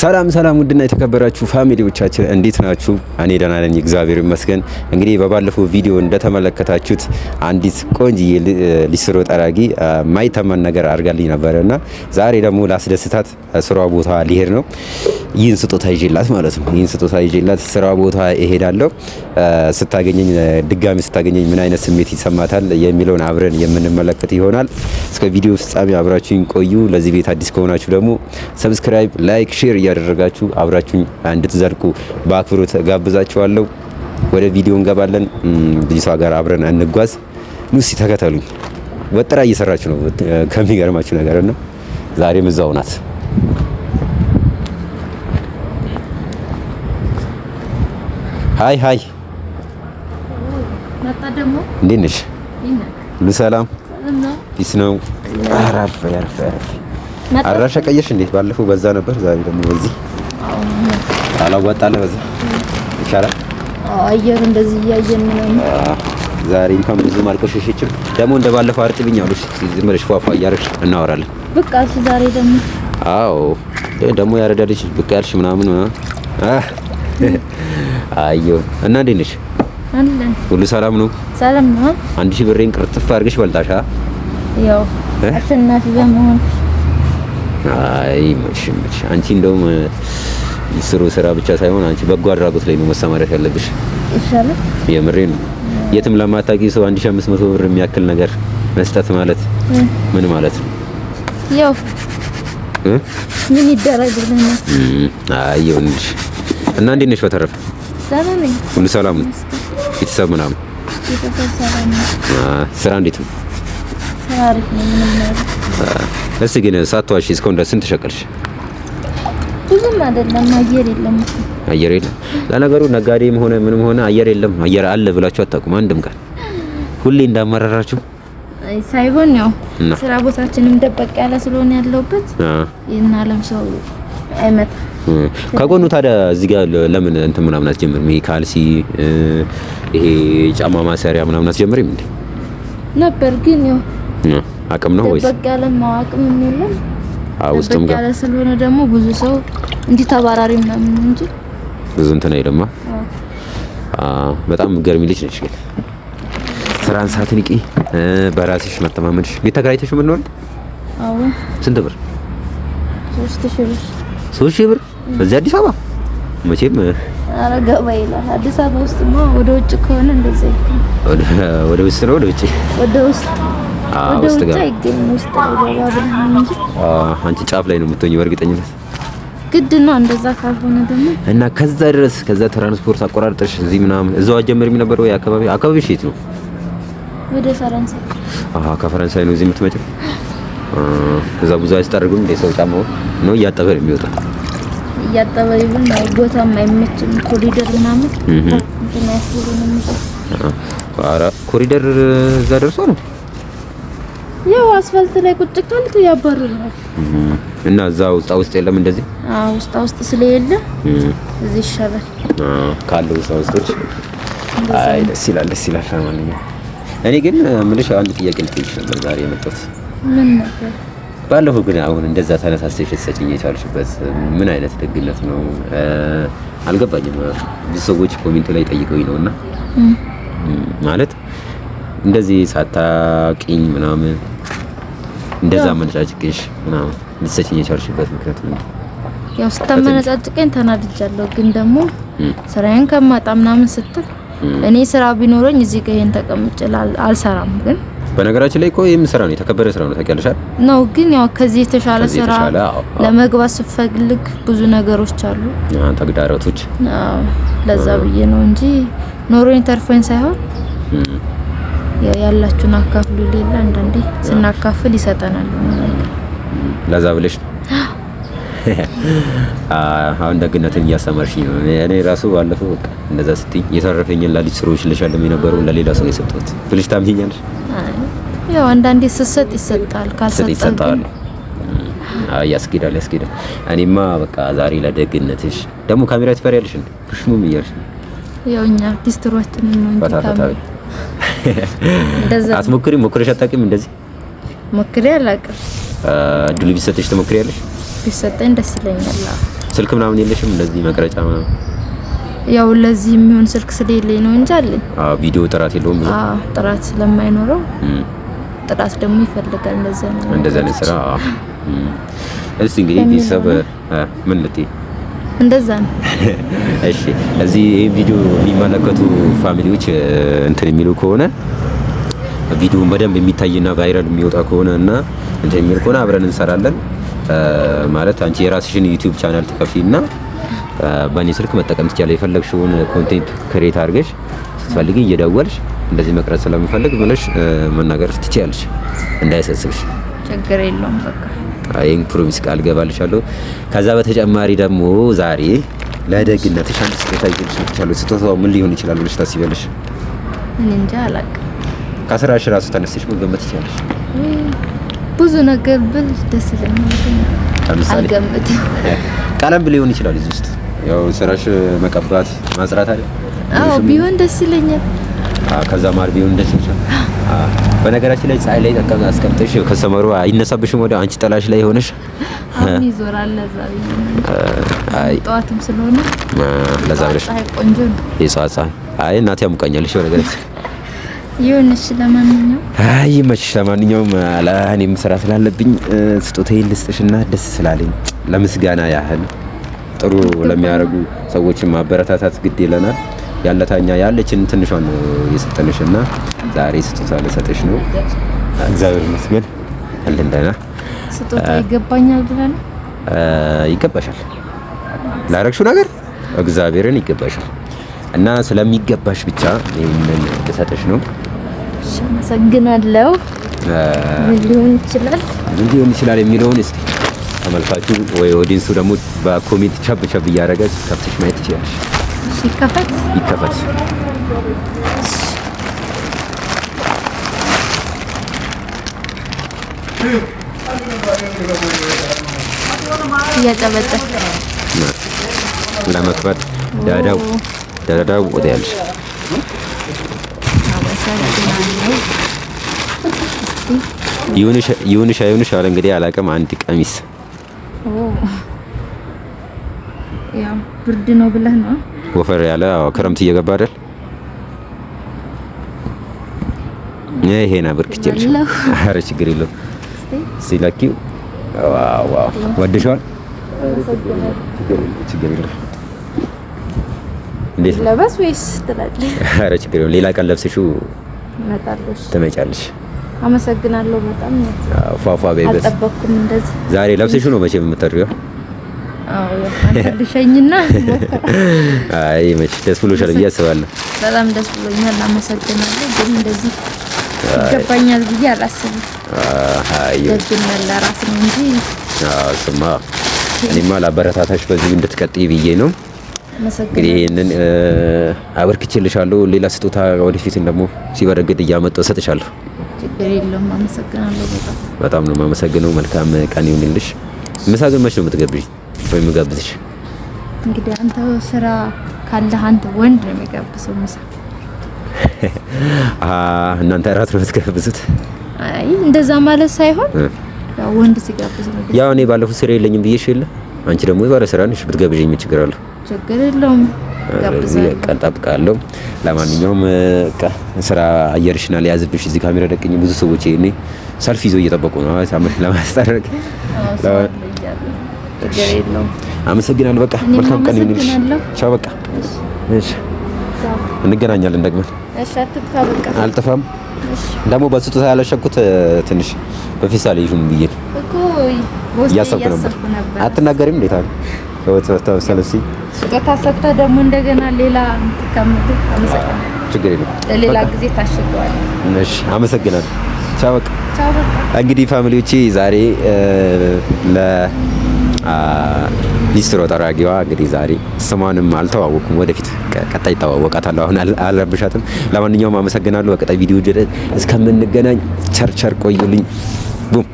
ሰላም ሰላም ውድና የተከበራችሁ ፋሚሊዎቻችን እንዴት ናችሁ? እኔ ደህና ነኝ እግዚአብሔር ይመስገን። እንግዲህ በባለፈው ቪዲዮ እንደተመለከታችሁት አንዲት ቆንጂዬ ሊስትሮ ጠራጊ ማይተመን ነገር አድርጋልኝ ነበርና ዛሬ ደግሞ ላስደስታት ስራ ቦታ ሊሄድ ነው። ይህን ስጦታ ይዤላት ማለት ነው። ይህን ስጦታ ይዤላት ስራ ቦታ እሄዳለሁ። ስታገኘኝ ድጋሚ ስታገኘኝ ምን አይነት ስሜት ይሰማታል የሚለውን አብረን የምንመለከት ይሆናል። እስከ ቪዲዮ ፍጻሜ አብራችሁኝ ቆዩ። ለዚህ ቤት አዲስ ከሆናችሁ ደግሞ ሰብስክራይብ፣ ላይክ፣ ሼር እያደረጋችሁ አብራችሁኝ እንድትዘልቁ በአክብሮት ጋብዛችኋለሁ። ወደ ቪዲዮ እንገባለን። ልጅቷ ጋር አብረን እንጓዝ። ኑሲ ተከተሉኝ። ወጥራ እየሰራች ነው ከሚገርማችሁ ነገር እና ዛሬም እዛው ናት። ሃይ ሃይ፣ መጣ ደግሞ እንዴት ነሽ? ሁሉ ሰላም ፒስ ነው? አራፍ ያርፍ አራሻ ቀየሽ እንዴት? ባለፈው በዛ ነበር፣ ዛሬ ደግሞ በዚህ አላዋጣለ። በዛ ይቻላል። አየር እንደዚህ እያየን ነው። ዛሬ እንኳን ብዙ አልቆሸሸችም። ደግሞ እንደባለፈው አርጥብኛለሽ። ዝም ብለሽ ፏፏ እያደረግሽ እናወራለን። በቃ እሺ። ዛሬ ደግሞ አዎ፣ ደግሞ ያረዳልሽ ብቅ ያልሽ ምናምን አዮ። እና እንዴት ነሽ? አለን። ሁሉ ሰላም ነው? ሰላም ነው። 1000 ብሬን ቅርጥፍ አድርገሽ በልጣሻ። ያው አሸናፊ በመሆን አይ መሽምሽ። አንቺ እንደውም ይስሩ ስራ ብቻ ሳይሆን አንቺ በጎ አድራጎት ላይ ነው መሰማራት ያለብሽ። ይሻላል። የምሬን ነው። የትም ለማታውቂ ሰው 1500 ብር የሚያክል ነገር መስጠት ማለት ምን ማለት ነው? ያው ምን ይደረግልኝ? አየው እንጂ። እና እንዴት ነሽ? በተረፈ ሰላም ነኝ። ሁሉ ሰላም ነው? ቤተሰብ ምናምን? ቤተሰብ ሰላም ነው። ስራ እንዴት ነው? ስራ አሪፍ ነው። ምንም ነገር እስቲ ግን ሳትዋሺ እስካሁን ድረስ ስንት ሸቀልሽ? ብዙም አይደለም። አየር የለም። አየር የለም። ለነገሩ ነጋዴም ሆነ ምንም ሆነ አየር የለም። አየር አለ ብላችሁ አታውቁም አንድም ቀን። ሁሌ እንዳመራራችሁ ሳይሆን ያው ስራ ቦታችንም ደበቅ ያለ ስለሆነ ያለውበት ይሄን ዓለም ሰው አይመጣ። ከጎኑ ታዲያ እዚህ ጋር ለምን እንትን ምናምን አትጀምርም? ይሄ ካልሲ ይሄ ጫማ ማሰሪያ ምናምን አትጀምሪም እንዴ? ነበር ግን ያው አቅም ነው ወይስ ደበቅ ያለ አቅም የለም? ውስጥም ጋር ያለ ስለሆነ ደግሞ ብዙ ሰው እንዲህ ተባራሪ ምናምን እንጂ ብዙ እንትን አይደማ። በጣም ገርሚ ልጅ ነሽ ግን ስራን ሳትንቂ በራስሽ መተማመንሽ። ቤት ተከራይተሽ ምን ነው? አዎ። ስንት ብር? 3000 ብር። 3000 ብር በዚህ አዲስ አበባ? መቼም አረጋባ ይላል። አዲስ አበባ ውስጥማ ወደ ውጭ ከሆነ እንደዚህ ወደ ውስጥ ነው። ወደ ውጭ ወደ ውስጥ ውስጥ ጋር አይገኝ። ውስጥ ገባ ብለን እንጂ አንቺ ጫፍ ላይ ነው የምትሆኚው በእርግጠኝነት። ግድ ነው እንደዛ ካልሆነ ደግሞ እና ከዛ ድረስ ከዛ ትራንስፖርት አቆራርጠሽ እዚህ ምናምን እዛው አጀመርም ነበር ወይ? አካባቢሽ የት ነው? ወደ ፈረንሳይ። ከፈረንሳይ ነው እዚህ የምትመጪው? እዛ ብዙ አያስጠርጉም እንደ ሰው ጫማው ነው እያጠበ ነው የሚወጣው። እያጠበ ይሁን ነው ቦታም አይመችም። ኮሪደር ምናምን እንትን ያስቡንም። ኮሪደር እዛ ደርሶ ነው ያው አስፋልት ላይ ቁጭ ካልኩ ያባርራል። እና እዛ ውስጥ የለም እንደዚህ? ውስጥ ስለሌለ እዚህ ይሻላል ካለው ውስጦች። አይ ደስ ይላል። ለማንኛውም እኔ ግን ምንሽ አንድ ጥያቄ ልጠይቅሽ ነበር ዛሬ የመጣሁት። ምን ነበር? ባለፈው ግን አሁን እንደዛ ተነሳስተሽ ልትሰጪኝ የቻልሽበት ምን አይነት ደግነት ነው አልገባኝም። ብዙ ሰዎች ኮሜንት ላይ ጠይቀውኝ ነውና ማለት እንደዚህ ሳታቂኝ ምናምን እንደዛ መንጫጭቅሽ ምናምን ልትሰጪኝ የቻልሽበት ምክንያት ነው? ያው ስታመነጫጭቀኝ ተናድጃለሁ። ግን ደግሞ ስራዬን ከማጣ ምናምን ስትል እኔ ስራ ቢኖረኝ እዚህ ጋር ይሄን ተቀምጬ አልሰራም። ግን በነገራችን ላይ እኮ ይሄም ስራ ነው፣ የተከበረ ስራ ነው። ታውቂያለሽ ነው። ግን ያው ከዚህ የተሻለ ስራ ለመግባት ስፈልግ ብዙ ነገሮች አሉ፣ ተግዳሮቶች። ለዛ ብዬ ነው እንጂ ኖሮኝ ተርፎኝ ሳይሆን ያላችሁን አካፍሉ። ሌላ አንዳንዴ ስናካፍል ይሰጠናል። ለዛ ብለሽ አሁን ደግነትን እያስተማርሽኝ ነው። እኔ ራሱ ባለፈው በቃ እንደዛ ስትይ የተረፈኝን ለልጅ ስሮች ልሻለም የነበረው ለሌላ ሰው የሰጠሁት ብለሽ ታምኚኛለሽ? ያው አንዳንዴ ስሰጥ ይሰጣል፣ ካልሰጣል ያስኬዳል። እኔማ በቃ ዛሬ ለደግነትሽ ደግሞ ካሜራ ትፈሪያለሽ እንዴ? ኩሽሙም እያልሽ ያው እኛ ዲስትሮችን ነው እንዴ? እንደዛ ሞክረሽ አታውቂም? እንደዚህ ሞክሬ አላውቅም። እድሉ ቢሰጥሽ ትሞክሪያለሽ? ቢሰጠኝ ደስ ይለኛል። ስልክ ምናምን የለሽም እንደዚህ መቅረጫ ምናምን? ያው ለዚህ የሚሆን ስልክ ስለሌለኝ ነው እንጂ አለኝ። ቪዲዮ ጥራት የለውም ብዙ? ጥራት ስለማይኖረው ጥራት ደግሞ ይፈልጋል እንደዛ ነው ስራ። እስቲ እንግዲህ ቤተሰብ ምን ልትይ እንደዛ ነው። እሺ እዚህ ይሄን ቪዲዮ የሚመለከቱ ፋሚሊዎች እንትን የሚሉ ከሆነ ቪዲዮ በደንብ የሚታይና ቫይራል የሚወጣ ከሆነ እና እንትን የሚል ከሆነ አብረን እንሰራለን። ማለት አንቺ የራስሽን ዩቲዩብ ቻናል ትከፍቺና በእኔ ስልክ መጠቀም ትችላለሽ። የፈለግሽውን ኮንቴንት ክሬት አድርገሽ ስትፈልጊ እየደወልሽ እንደዚህ መቅረጽ ስለምፈልግ ብለሽ መናገር ትችያለሽ፣ እንዳይሰስብሽ። ችግር የለውም በቃ ይሄን ፕሮሚስ ቃል ገባልሻለሁ። ከዛ በተጨማሪ ደግሞ ዛሬ ለደግነትሽ አንድ ስጦታ ይዤልሽ መጥቻለሁ። ስጦታው ምን ሊሆን ይችላል ብለሽ ታስቢያለሽ? እኔ እንጃ አላውቅም። ከስራሽ ራሱ ተነስተሽ መገመት ትችላለሽ። ብዙ ነገር ብል ደስ ይለኛል። ለምሳሌ አልገምትም። ቀለም ሊሆን ይችላል እዚህ ውስጥ ያው ስራሽ መቀባት ማጽራት አይደል? አዎ ቢሆን ደስ ይለኛል። ከዛ ማር ቢሆን ደስ ይችላል። በነገራችን ላይ ፀሐይ ላይ አስቀምጠሽ ከሰመሩ አይነሳብሽም ወደ አንቺ ጠላሽ ላይ ሆነሽ አሁን ይዞራል። ለዛ አይ ጠዋትም ስለሆነ ለዛ ብለሽ ፀሐይ ቆንጆ ነው። ፀሐይ አይ እናቴ ያሙቃኛልሽ በነገራችን ይሁንሽ። ይመችሽ። ለማንኛውም እኔም ስራ ስላለብኝ ስጦታዬን ልስጥሽና ደስ ስላለኝ ለምስጋና ያህል ጥሩ ለሚያደርጉ ሰዎችን ማበረታታት ግድ ይለናል። ያለታኛ ያለችን ትንሿን ነው የሰጠንሽና ዛሬ ስጦታ ልሰጥሽ ነው። እግዚአብሔር ይመስገን አለንደና ስጦታ ይገባኛል ብለህ ነው? ይገባሻል። ላረግሽው ነገር እግዚአብሔርን ይገባሻል እና ስለሚገባሽ ብቻ ይሄንን ልሰጥሽ ነው። እሺ አመሰግናለሁ። ምን ሊሆን ይችላል የሚለውን እስቲ ተመልካቹ ወይ ኦዲየንሱ ደግሞ በኮሜንት ቸብ እያደረገ ከፍተሽ ማየት ትችላለሽ። እሺ ይከፈት። እያጨበጨብ ለመክፈት ዳዳው ወዲያለሽ። ይሁንሽ አለ እንግዲህ አላውቅም። አንድ ቀሚስ ያው ብርድ ነው ብለህ ነው ወፈር ያለ ክረምት እየገባ አይደል? ይሄና ብርክችልሽ። ኧረ ችግር የለውም። ሲላኪው ዋው ወደሽዋል? ችግር የለውም። እንዴት ለበስ ወይስ ትላለህ? ኧረ ችግር የለውም። ሌላ ቀን ለብሰሽው ትመጫለሽ። አመሰግናለሁ በጣም። ፏፏ በይበስ አልጠበኩም እንደዚህ። ዛሬ ለብሰሽው ነው መቼም የምትጠሪው? አዎ ያልልሽኝና አይ መቼ ደስ ብሎሻል ብዬ አስባለሁ። በጣም ደስ ብሎኛል። አመሰግናለሁ። ግን እንደዚህ ይገባኛል ብዬ አላስብም። ደግነት ለራስ ነው እንጂ ስማ እኔማ ላበረታታሽ በዚህ እንድትቀጥይ ብዬ ነው። እንግዲህ ይሄንን አበርክቼልሻለሁ። ሌላ ስጦታ ወደፊት ደግሞ ሲበረግድ እያመጣሁ እሰጥሻለሁ። ችግር የለውም። አመሰግናለሁ በጣም ነው የማመሰግነው። መልካም ቀን ይሁንልሽ። ምሳ ግን መች ነው የምትጋብዥኝ ወይ የምጋብዝሽ? እንግዲህ አንተ ስራ ካለህ አንተ ወንድ ነው የሚጋብዘው ምሳ። እናንተ እራት ነው የምትጋብዙት? አይ እንደዛ ማለት ሳይሆን ያው ወንድ ሲጋብዝ ነው። ያው እኔ ባለፈው ስራ የለኝም ብዬሽ የለ? አንቺ ደግሞ ባለ ስራ ነሽ፣ ብትጋብዥኝ ምን ችግር አለው? ችግር የለውም። ጋብዛለሁ፣ ቀን ጠብቃለሁ። ለማንኛውም ስራ አየርሽና ሊያዝብሽ እዚህ ካሜራ ደቅኝ። ብዙ ሰዎች ይሄኔ ሰልፍ ይዘው እየጠበቁ ነው ለማስጠረቅ። ችግር የለውም። አመሰግናለሁ። በቃ መልካም ቀን ይሁንልሽ። ቻው። በቃ እሺ፣ እንገናኛለን ደግመን። እሺ፣ አትጥፋ። በቃ አልጠፋም። እሺ። ደግሞ በስጦታ ያለሸኩት ትንሽ በፊሳሌ ይሁን ብዬ እኮ እያሰብኩ ነበር። አትናገሪም እንዴት አለ ወጣው ሰለሲ ስጦታ ሰጥተህ ደግሞ እንደገና ሌላ ተከምት። አመሰግናለሁ። ችግር የለም። ለሌላ ጊዜ ታሽገዋል። እሺ፣ አመሰግናለሁ። ቻው። በቃ ቻው። በቃ እንግዲህ ፋሚሊዎቼ ዛሬ ሊስትሮ ጠራጊዋ እንግዲህ ዛሬ ስሟንም አልተዋወቅኩም። ወደፊት ቀጣይ ተዋወቃታለሁ። አሁን አልረብሻትም። ለማንኛውም አመሰግናለሁ። በቀጣይ ቪዲዮ እስከምንገናኝ ቸርቸር ቆዩልኝ። ቡም